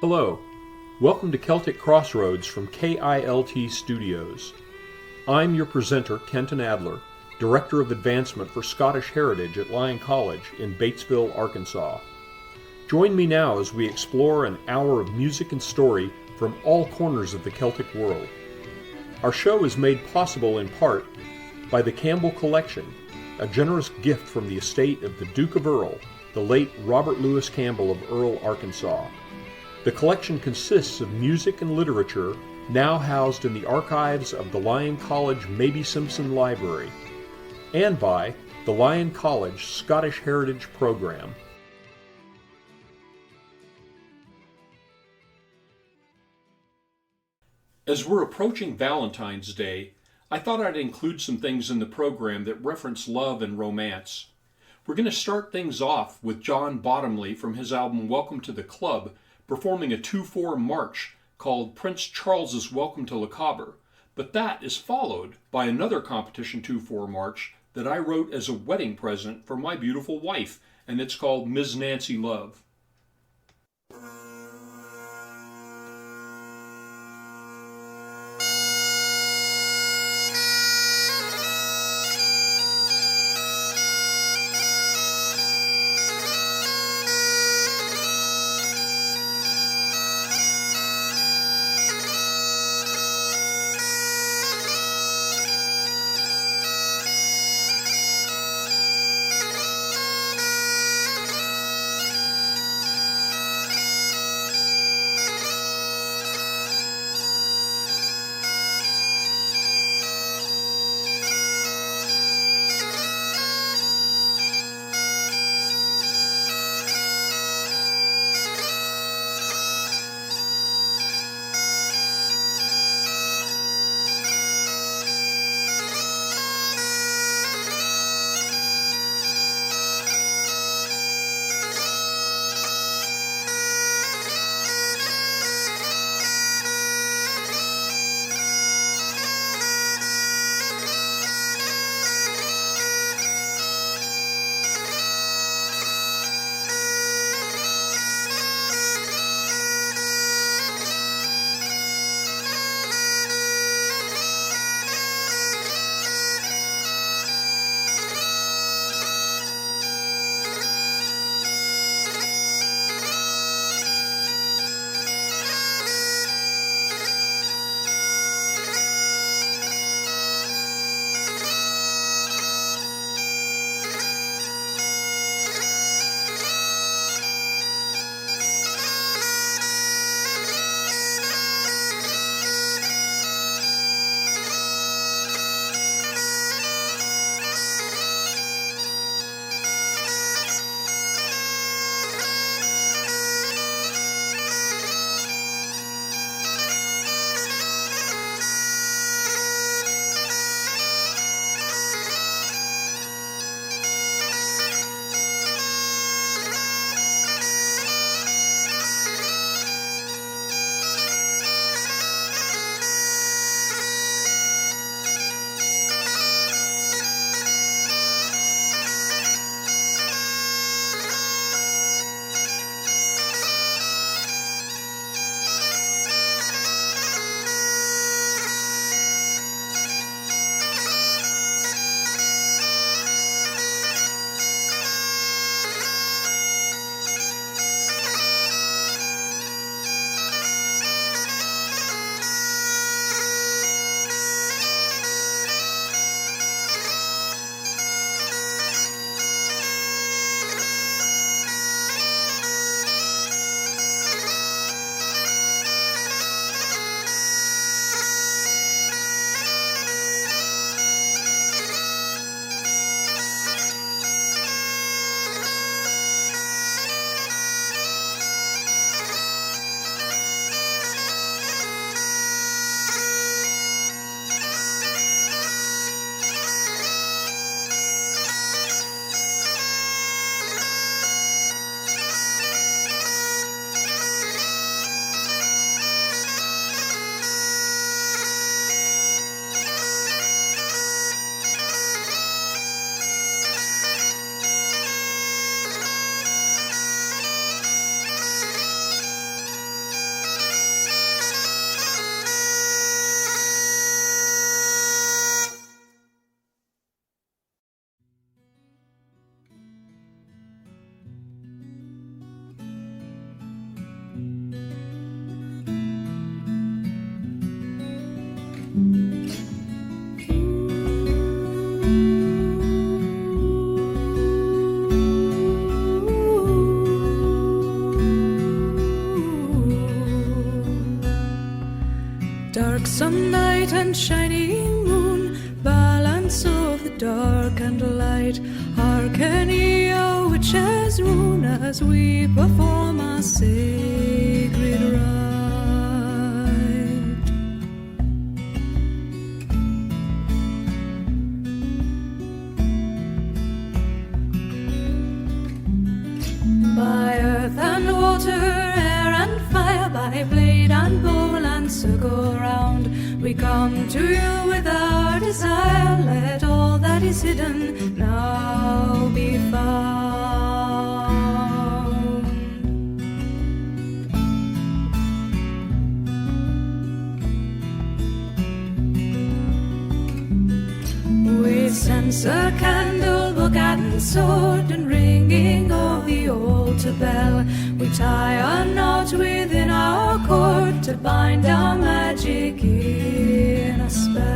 Hello, welcome to Celtic Crossroads from KILT Studios. I'm your presenter, Kenton Adler, Director of Advancement for Scottish Heritage at Lyon College in Batesville, Arkansas. Join me now as we explore an hour of music and story from all corners of the Celtic world. Our show is made possible in part by the Campbell Collection, a generous gift from the estate of the Duke of Earl, the late Robert Lewis Campbell of Earl, Arkansas. The collection consists of music and literature now housed in the archives of the Lyon College Mabie Simpson Library, and by the Lyon College Scottish Heritage Program. As we're approaching Valentine's Day, I thought I'd include some things in the program that reference love and romance. We're going to start things off with John Bottomley from his album Welcome to the Club, performing a 2/4 march called Prince Charles's Welcome to Lochaber, but that is followed by another competition 2/4 march that I wrote as a wedding present for my beautiful wife, and it's called Ms. Nancy Love. Darksome night and shining moon, balance of the dark and light. Hearken ye, O witches' rune, as we perform our sacred rite. By earth and water, air and fire, by blade and bowl and circle round, we come to you with our desire. Let all that is hidden now be found. With censer, candle, book and sword, and ringing of the altar bell, we tie a knot within our cord to bind our magic in a spell.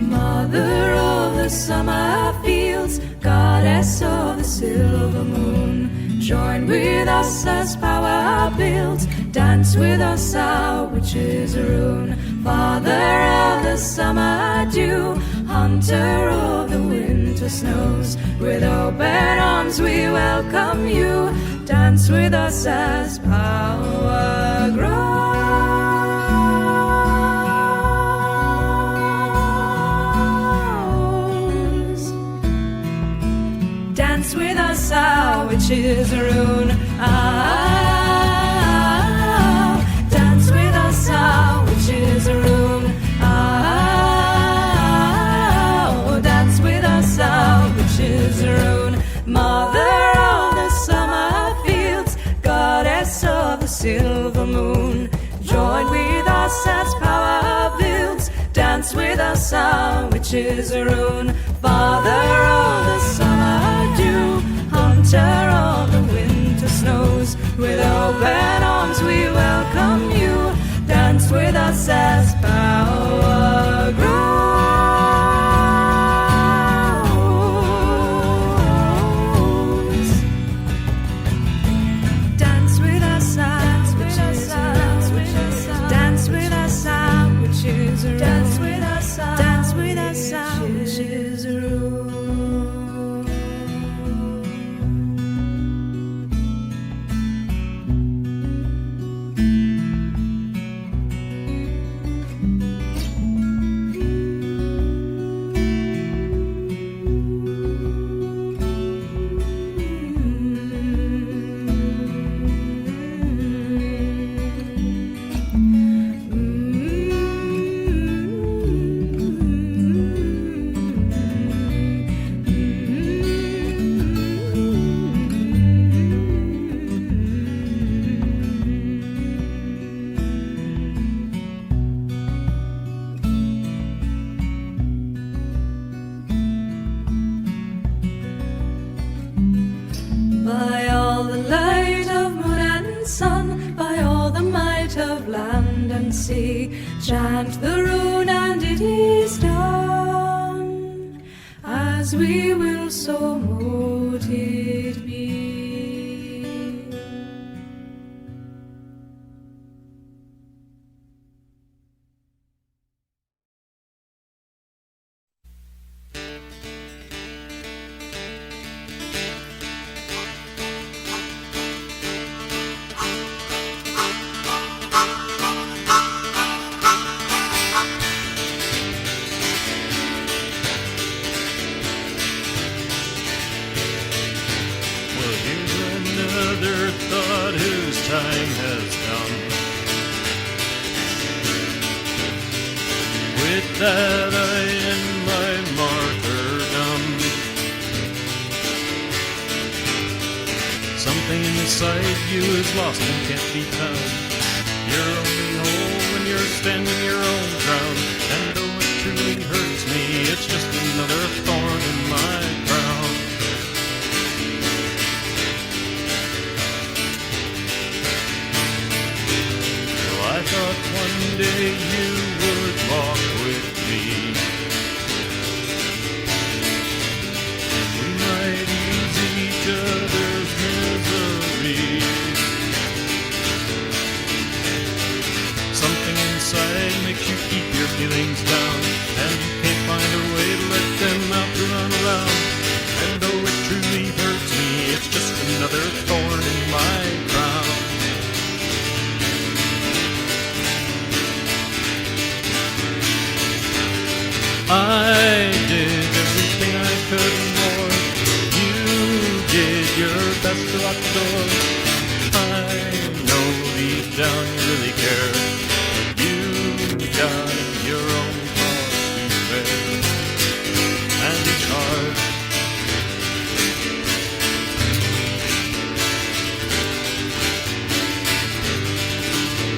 Mother of the summer fields, goddess of the silver moon, join with us as power builds, dance with us our witches' rune. Father of the summer dew, hunter of the winter snows, with open arms we welcome you. Dance with us as power grows. Dance with us our witches' rune. Dance with us our witches' rune. Dance with us our witches' rune. Mother of the summer fields, goddess of the silver moon, join with us as power builds. Dance with us our witches' rune. Father of the summer dew, hunter of the winter snows, with open arms we welcome you. Dance with us as power grows. Dance with us, dance with us, dance with us, dance with us, witches, dance with us, dance with us, witches. By all the light of moon and sun, by all the might of land and sea, chant the rune and it is done. As we will, so mote it be. Thought whose time has come. With that I end my martyrdom. Something inside you is lost and can't be found. You're only whole when you're standing your own ground. And though it truly hurts me, it's just another thorn in my crown. I thought one day you would walk with me things down, and you can't find a way to let them out to run around. And though it truly hurts me, it's just another thorn in my crown. I did everything I could and more. You did your best to lock the door. I know deep down you really care. You got your own cause to bear, and it's hard.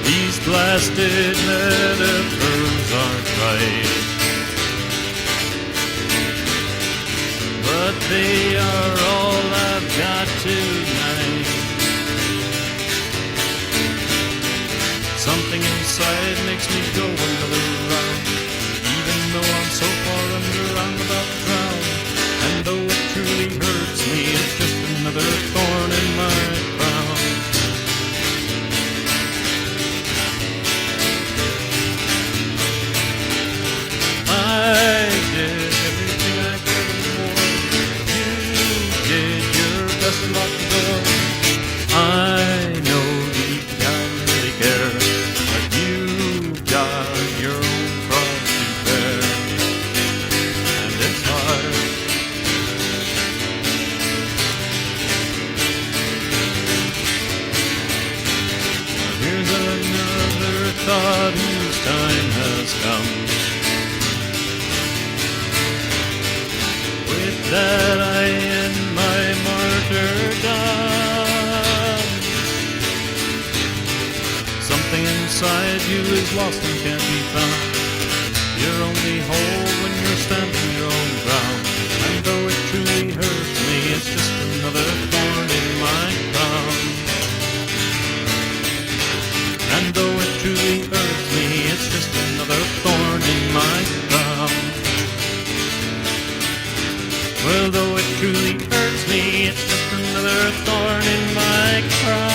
These blasted metaphors aren't right, but they are all I've got tonight. Something inside makes me go another round, even though I'm so far under I'm about to drown. And though it truly hurts me, it's just another thorn in my crown. I did everything I could and more. You did your best to lock the door. I know deep down you really care, but you got your own cross to bear, and it's hard. Here's another thought whose time has come. With that I end my martyrdom. Something inside you is lost and can't be found. You're only whole when you're standing your own ground. And though it truly hurts me, it's just another thorn in my crown. And though it truly hurts me, it's just another thorn in my crown. Well, though it truly hurts me, it's just another thorn in my crown.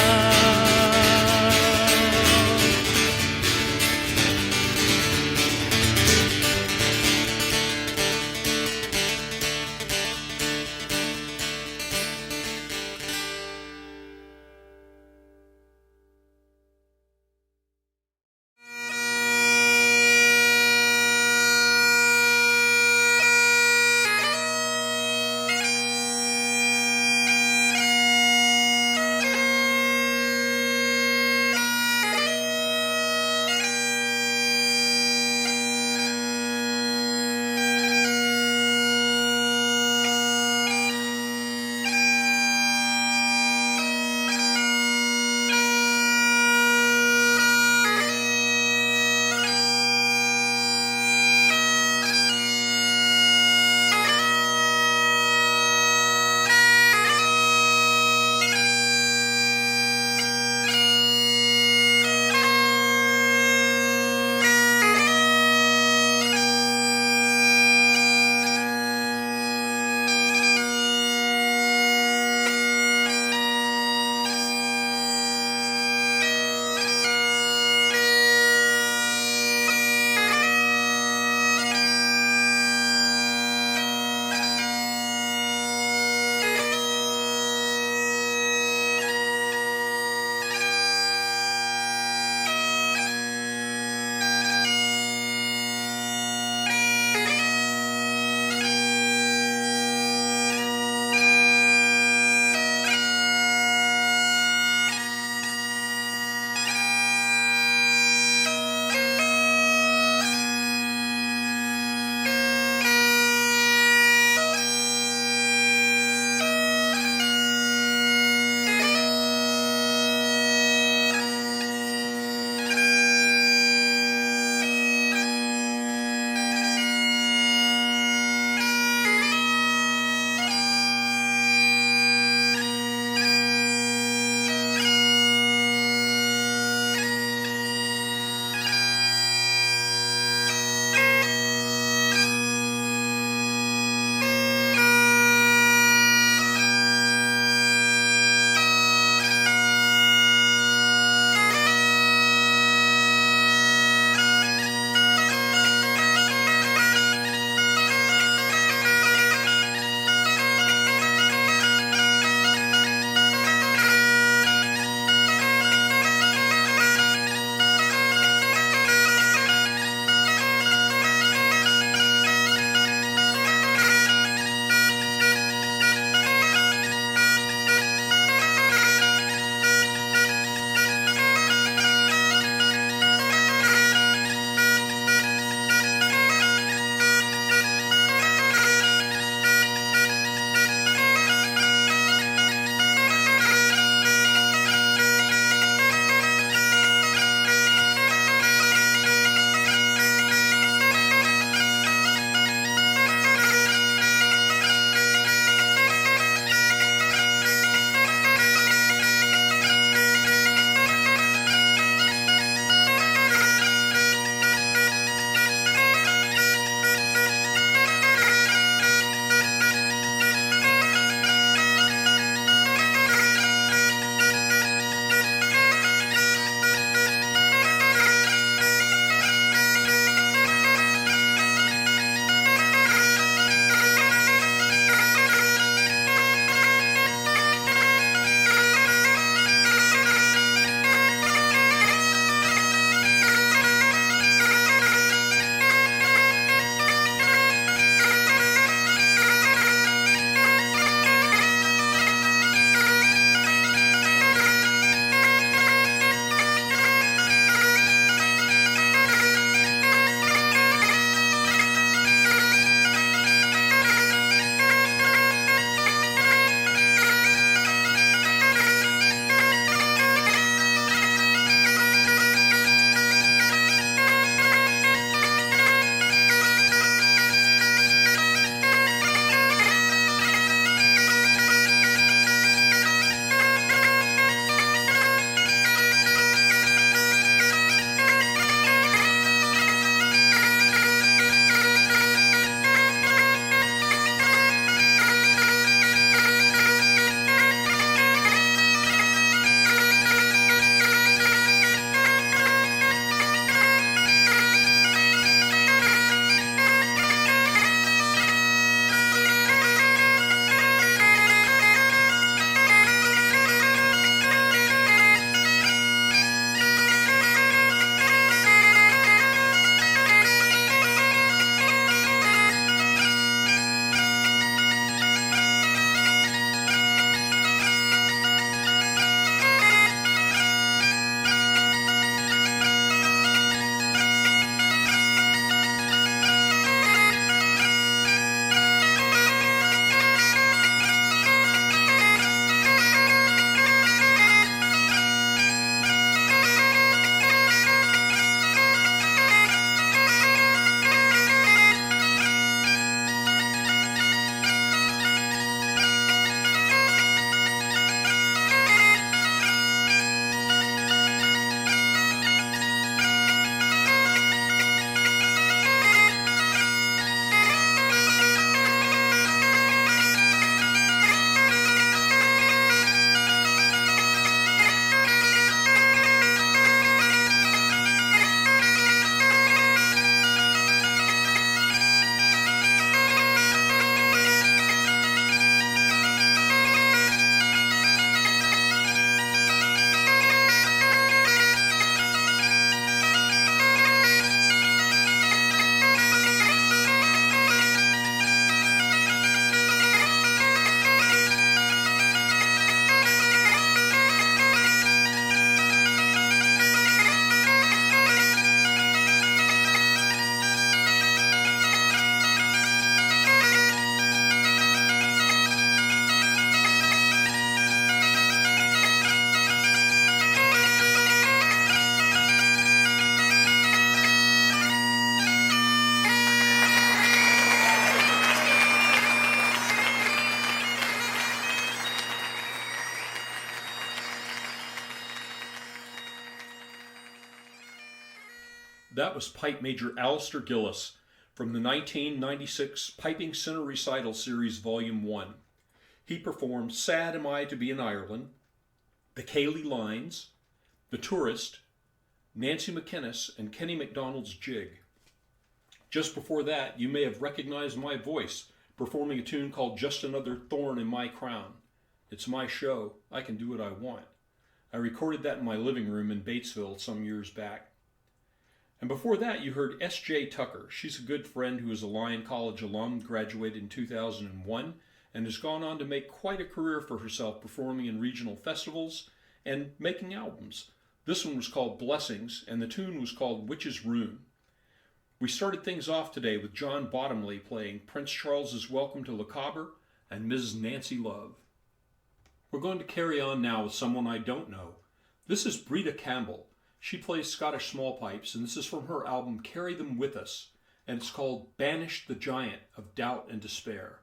That was Pipe Major Alistair Gillis from the 1996 Piping Center Recital Series Volume 1. He performed Sad Am I to Be in Ireland, the Cayley Lines, The Tourist, Nancy McInnes, and Kenny MacDonald's Jig. Just before that, you may have recognized my voice performing a tune called Just Another Thorn in My Crown. It's my show. I can do what I want. I recorded that in my living room in Batesville some years back. And before that, you heard S.J. Tucker. She's a good friend who is a Lyon College alum, graduated in 2001, and has gone on to make quite a career for herself performing in regional festivals and making albums. This one was called Blessings, and the tune was called Witch's Rune. We started things off today with John Bottomley playing Prince Charles's Welcome to Lochaber and Mrs. Nancy Love. We're going to carry on now with someone I don't know. This is Breda Campbell. She plays Scottish small pipes, and this is from her album Carry Them With Us, and it's called Banish the Giant of Doubt and Despair.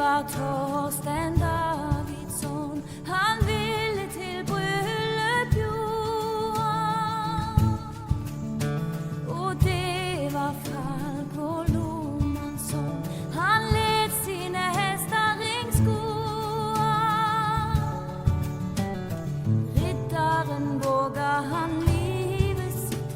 var Torsten Davidsson, han ville till bröllop Johan. Och det var Falk Lomansson, han led sina hästar ringskoa. Riddaren vågar han livet sitt,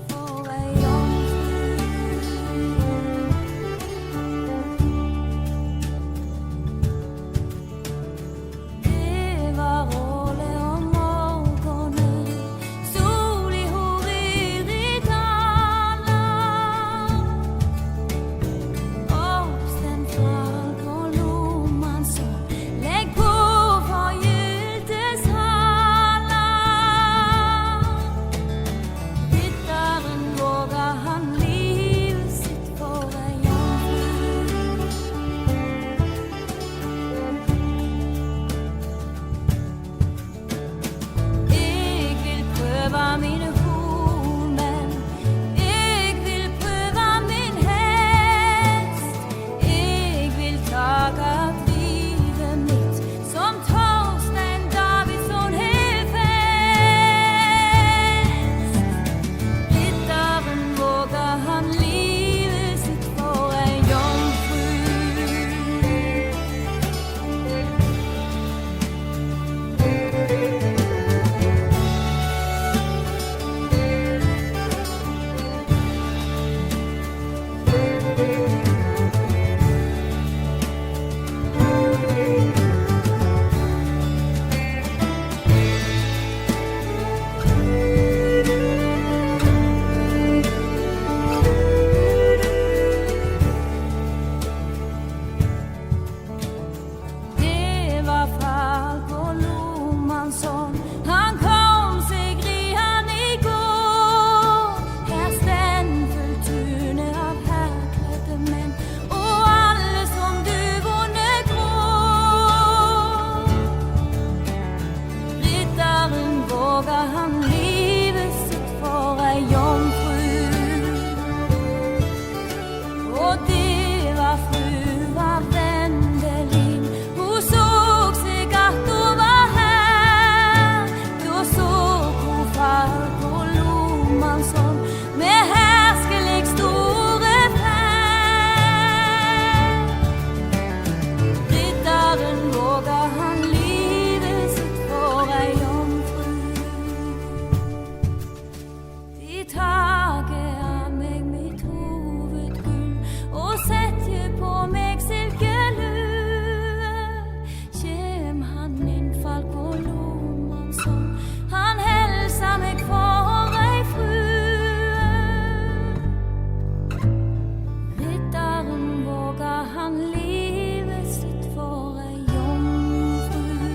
han livet sitt for ei jomfru.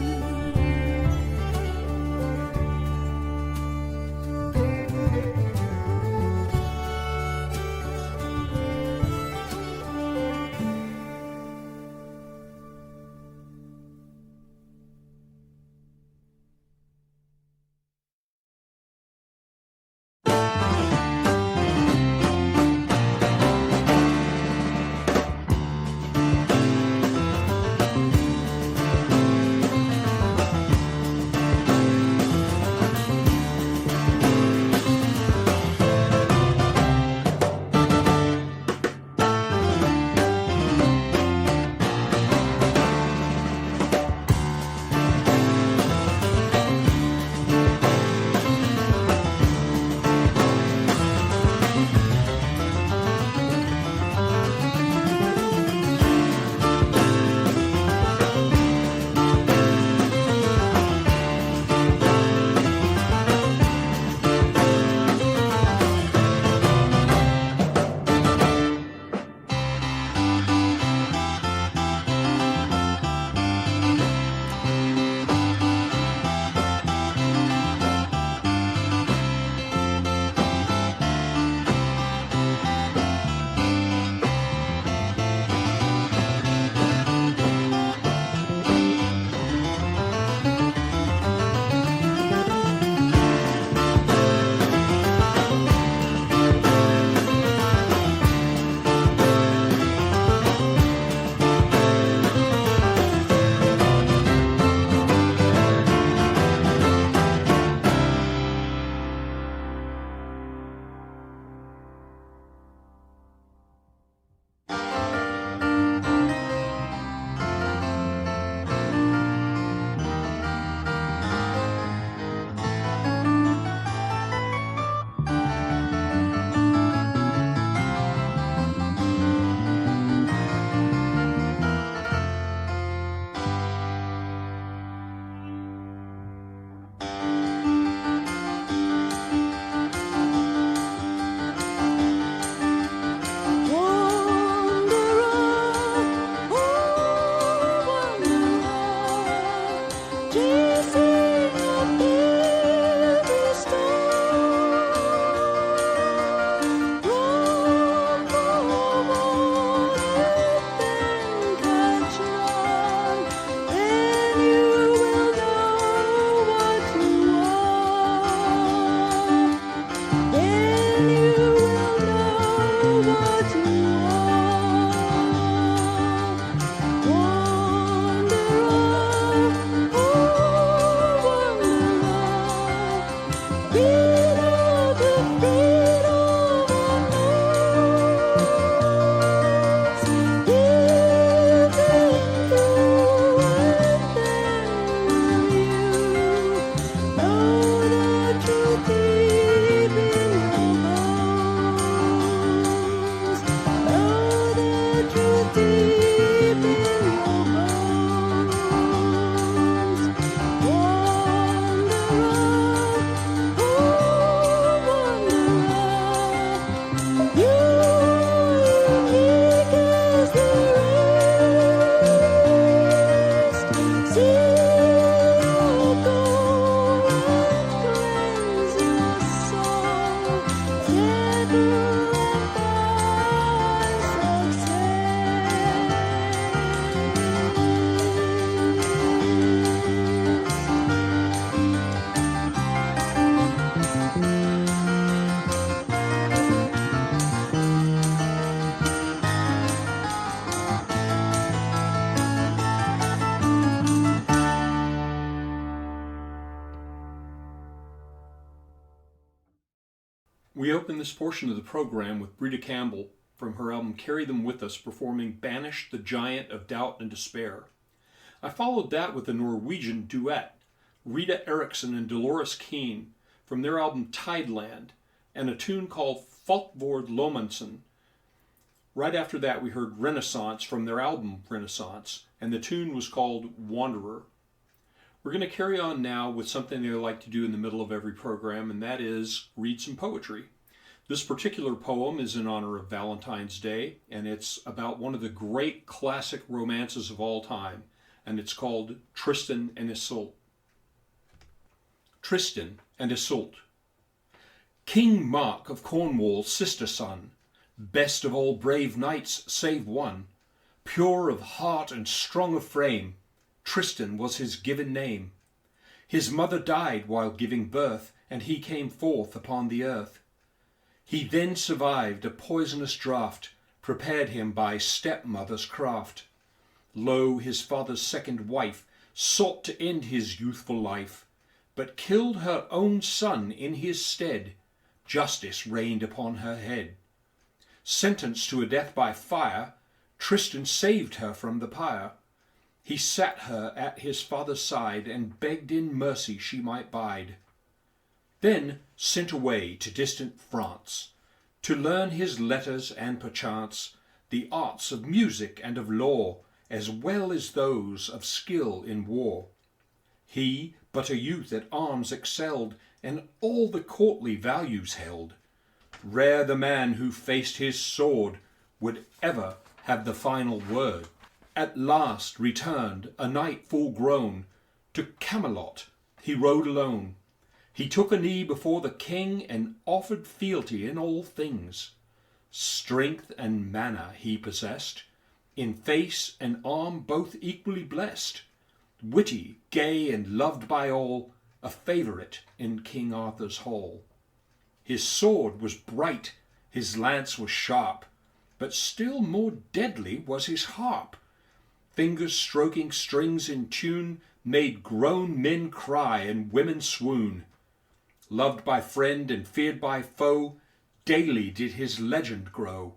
We open this portion of the program with Brita Campbell from her album Carry Them With Us performing Banish the Giant of Doubt and Despair. I followed that with a Norwegian duet, Rita Eriksson and Dolores Keane from their album Tideland, and a tune called Folkvord Lomansen. Right after that we heard Renaissance from their album Renaissance, and the tune was called Wanderer. We're going to carry on now with something that I like to do in the middle of every program, and that is read some poetry. This particular poem is in honor of Valentine's Day, and it's about one of the great classic romances of all time, and it's called Tristan and Isolde. Tristan and Isolde. King Mark of Cornwall's sister son, best of all brave knights save one, pure of heart and strong of frame, Tristan was his given name. His mother died while giving birth, and he came forth upon the earth. He then survived a poisonous draught, prepared him by stepmother's craft. Lo, his father's second wife sought to end his youthful life, but killed her own son in his stead. Justice reigned upon her head. Sentenced to a death by fire, Tristan saved her from the pyre. He sat her at his father's side, and begged in mercy she might bide. Then sent away to distant France, to learn his letters and perchance the arts of music and of law, as well as those of skill in war. He, but a youth at arms excelled, and all the courtly values held. Rare the man who faced his sword would ever have the final word. At last returned, a knight full grown, to Camelot he rode alone. He took a knee before the king, and offered fealty in all things. Strength and manner he possessed, in face and arm both equally blessed. Witty, gay, and loved by all, a favourite in King Arthur's hall. His sword was bright, his lance was sharp, but still more deadly was his harp. Fingers stroking strings in tune made grown men cry and women swoon. Loved by friend and feared by foe, daily did his legend grow.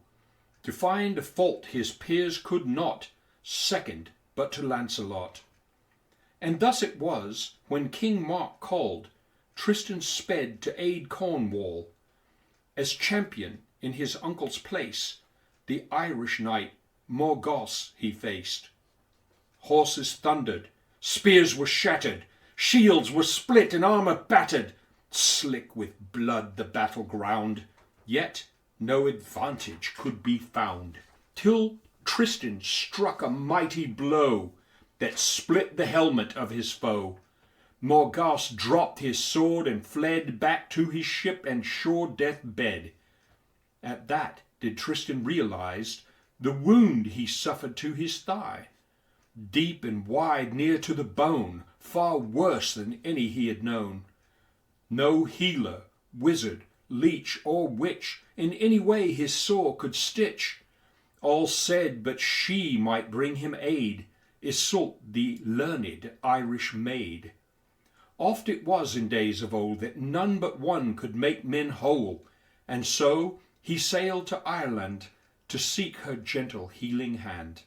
To find a fault his peers could not, second but to Lancelot. And thus it was, when King Mark called, Tristan sped to aid Cornwall. As champion in his uncle's place, the Irish knight Morgause he faced. Horses thundered, spears were shattered, shields were split and armour battered. Slick with blood the battleground, yet no advantage could be found, till Tristan struck a mighty blow that split the helmet of his foe. Morgause dropped his sword and fled back to his ship and sure death bed. At that did Tristan realize the wound he suffered to his thigh, deep and wide near to the bone, far worse than any he had known. No healer, wizard, leech, or witch in any way his sore could stitch. All said but she might bring him aid, Isolde the learned Irish maid. Oft it was in days of old that none but one could make men whole, and so he sailed to Ireland to seek her gentle healing hand.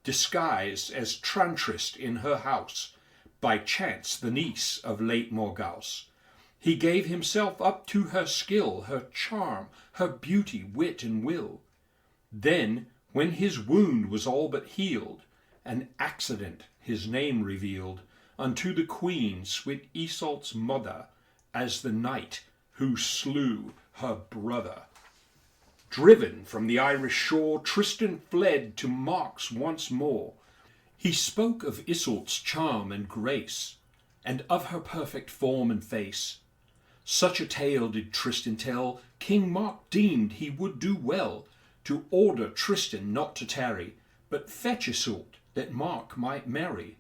Disguised as Tramtrist in her house, by chance the niece of late Morgause, he gave himself up to her skill, her charm, her beauty, wit, and will. Then, when his wound was all but healed, an accident his name revealed unto the queen, sweet Isolde's mother, as the knight who slew her brother. Driven from the Irish shore, Tristan fled to Mark's once more. He spoke of Isolde's charm and grace, and of her perfect form and face. Such a tale did Tristan tell, King Mark deemed he would do well to order Tristan not to tarry, but fetch Isolde, that Mark might marry.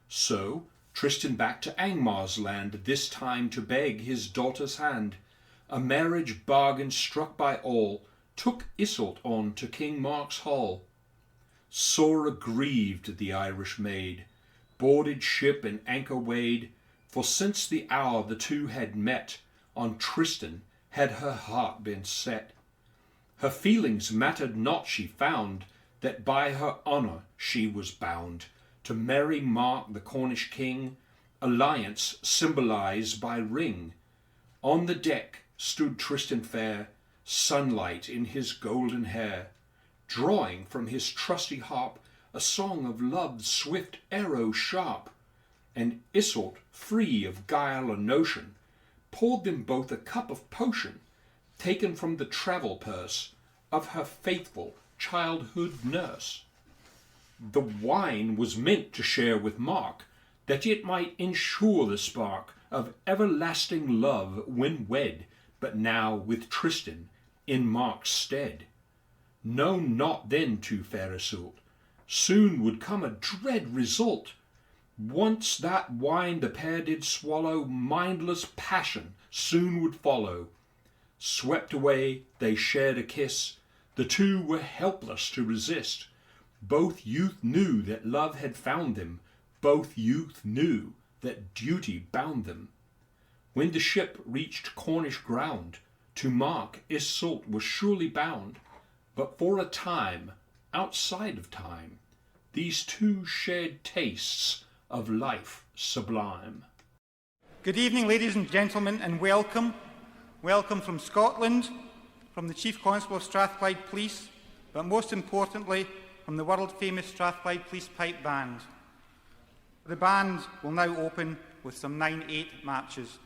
So Tristan back to Angmar's land, this time to beg his daughter's hand. A marriage bargain struck by all, took Isolde on to King Mark's hall. Sore aggrieved the Irish maid, boarded ship and anchor weighed, for since the hour the two had met, on Tristan had her heart been set. Her feelings mattered not, she found, that by her honour she was bound to marry Mark the Cornish king, alliance symbolized by ring. On the deck stood Tristan fair, sunlight in his golden hair, drawing from his trusty harp a song of love's swift arrow sharp. And Isolde, free of guile or notion, poured them both a cup of potion, taken from the travel purse of her faithful childhood nurse. The wine was meant to share with Mark, that it might ensure the spark of everlasting love when wed, but now with Tristan in Mark's stead. Known not then to fair Iseult, soon would come a dread result. Once that wine the pair did swallow, mindless passion soon would follow. Swept away, they shared a kiss, the two were helpless to resist. Both youth knew that love had found them, both youth knew that duty bound them. When the ship reached Cornish ground, to Mark Iseult was surely bound, but for a time, outside of time, these two shared tastes of life sublime. Good evening, ladies and gentlemen, and welcome. Welcome from Scotland, from the Chief Constable of Strathclyde Police, but most importantly, from the world-famous Strathclyde Police Pipe Band. The band will now open with some 9/8 marches.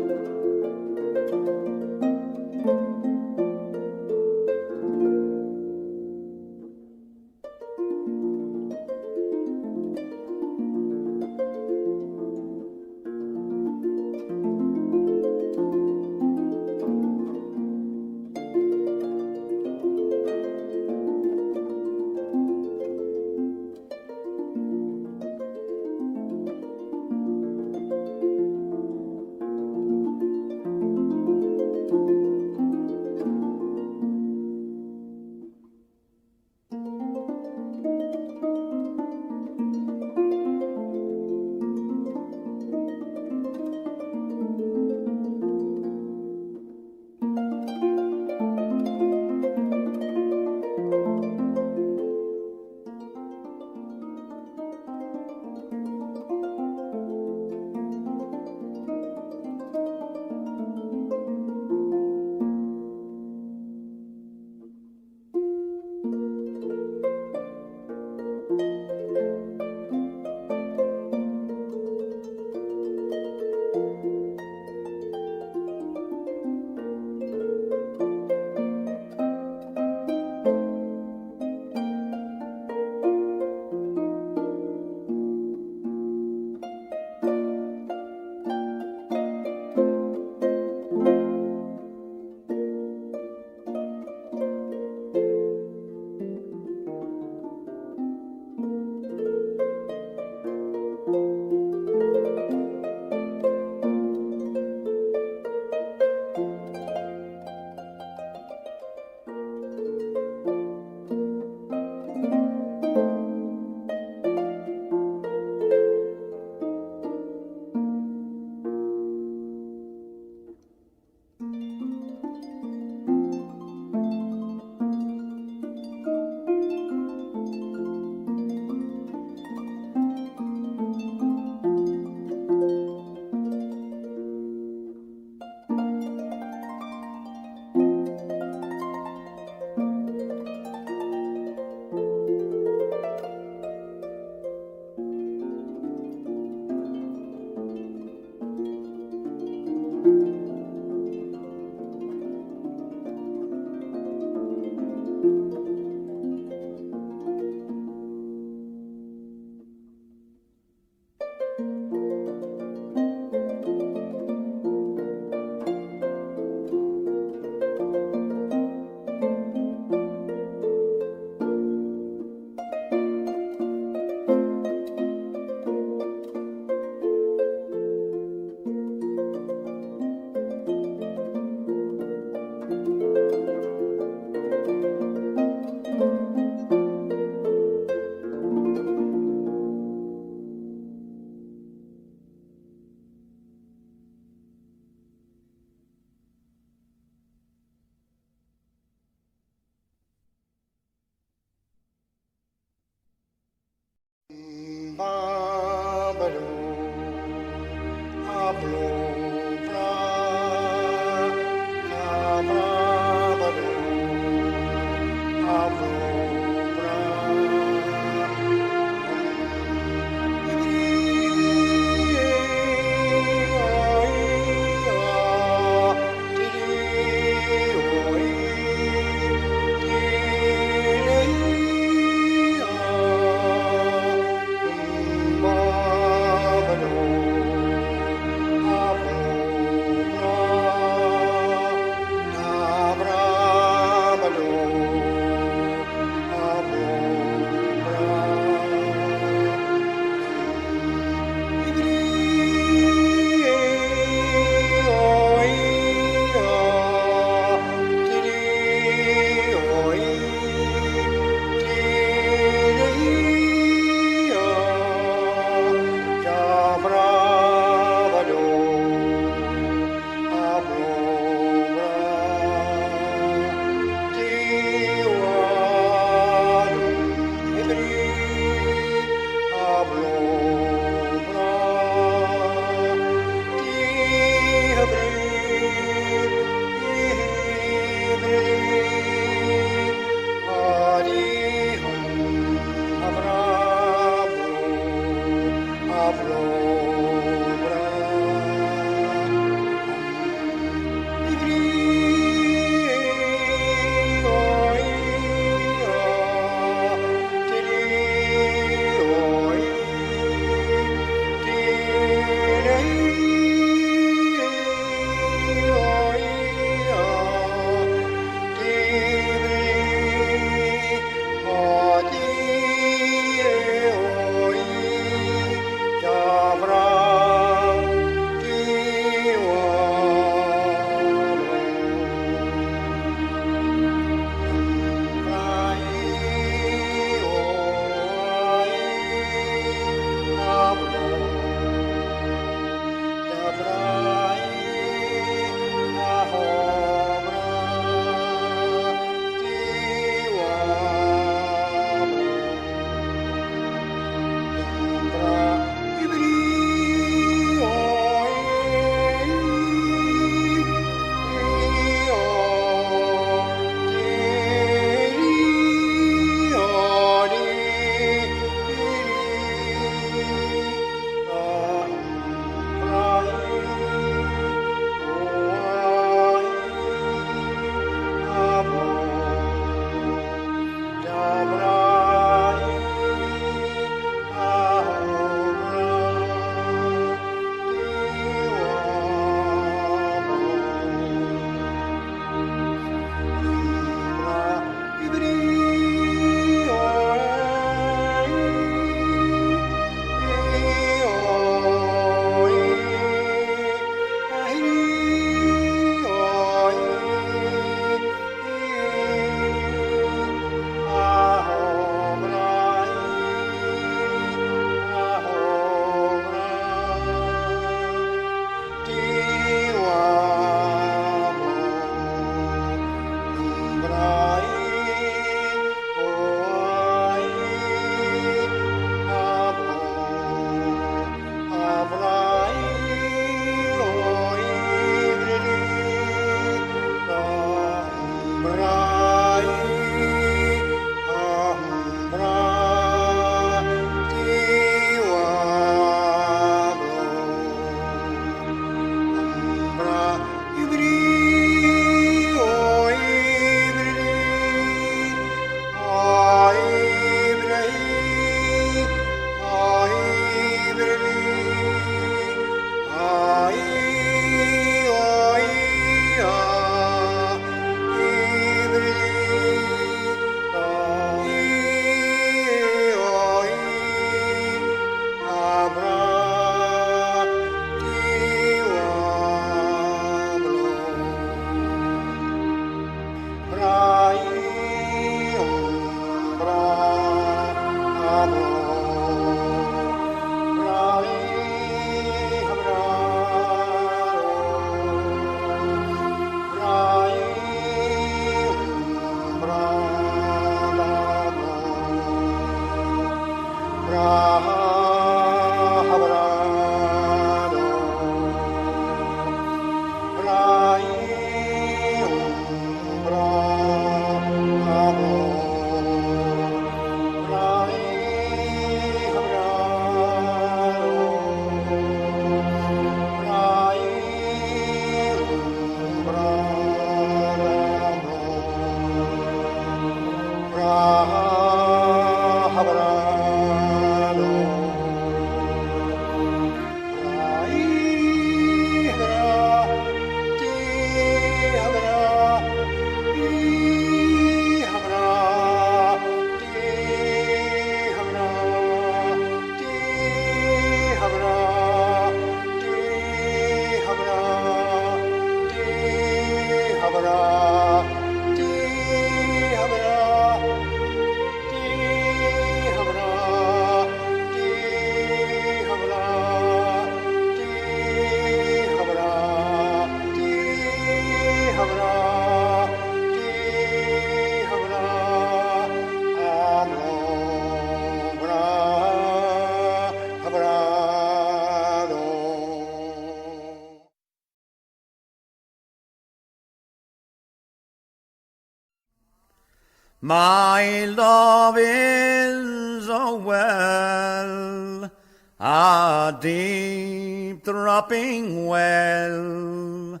My love is a well, a deep dropping well,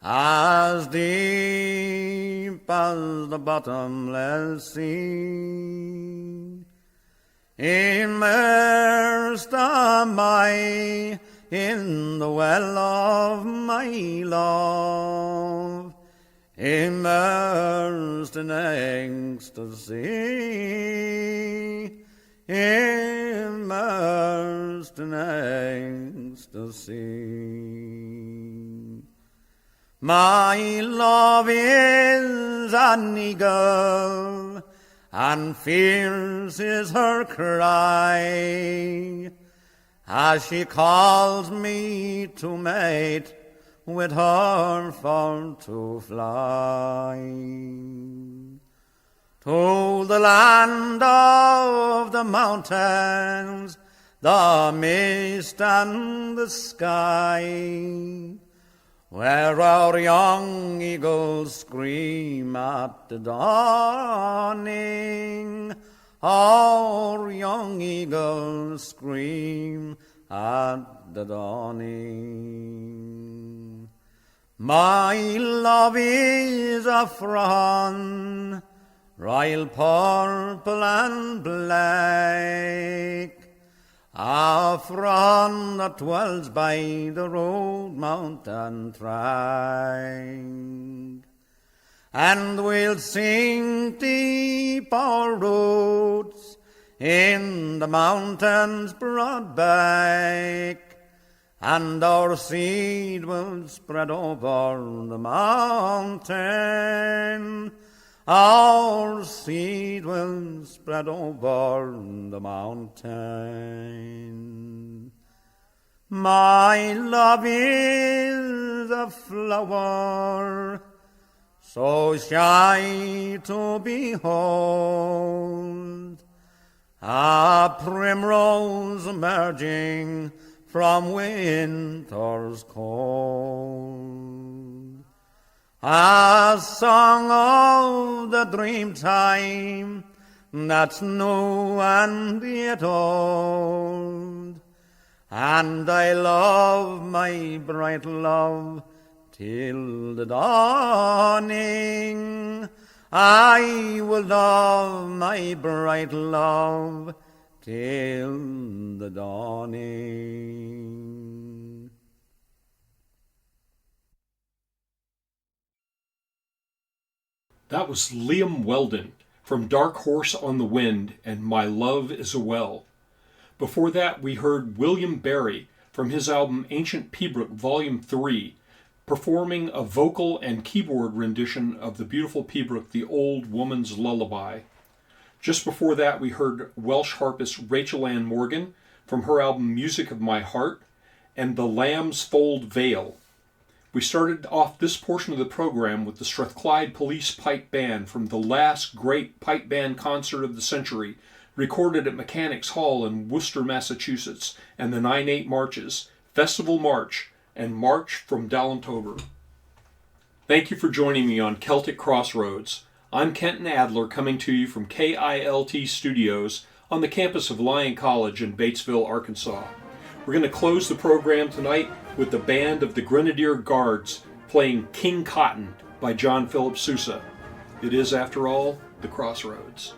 as deep as the bottomless sea. Immersed am I in the well of my love, immersed in ecstasy, immersed in ecstasy. My love is an eagle, and fierce is her cry, as she calls me to mate with her for to fly to the land of the mountains, the mist and the sky, where our young eagles scream at the dawning. Our young eagles scream at the dawning. My love is a fawn, royal purple and black, a fawn that dwells by the road, mountain track, and we'll sing deep our roots in the mountains broad back, and our seed will spread over the mountain. Our seed will spread over the mountain. My love is a flower, so shy to behold, a primrose emerging from winter's cold, a song of the dream time that's new and yet old, and I love my bright love till the dawning. I will love my bright love till the dawning. That was Liam Weldon from Dark Horse on the Wind and My Love is a Well. Before that, we heard William Barry from his album Ancient Pibroch Volume 3, performing a vocal and keyboard rendition of the beautiful Pibroch, The Old Woman's Lullaby. Just before that, we heard Welsh harpist Rachel Ann Morgan from her album Music of My Heart and The Lamb's Fold Vale. We started off this portion of the program with the Strathclyde Police Pipe Band from the last great pipe band concert of the century, recorded at Mechanics Hall in Worcester, Massachusetts, and the 9/8 marches, Festival March, and March from Dallentober. Thank you for joining me on Celtic Crossroads. I'm Kenton Adler, coming to you from KILT Studios on the campus of Lyon College in Batesville, Arkansas. We're going to close the program tonight with the band of the Grenadier Guards playing King Cotton by John Philip Sousa. It is, after all, the Crossroads.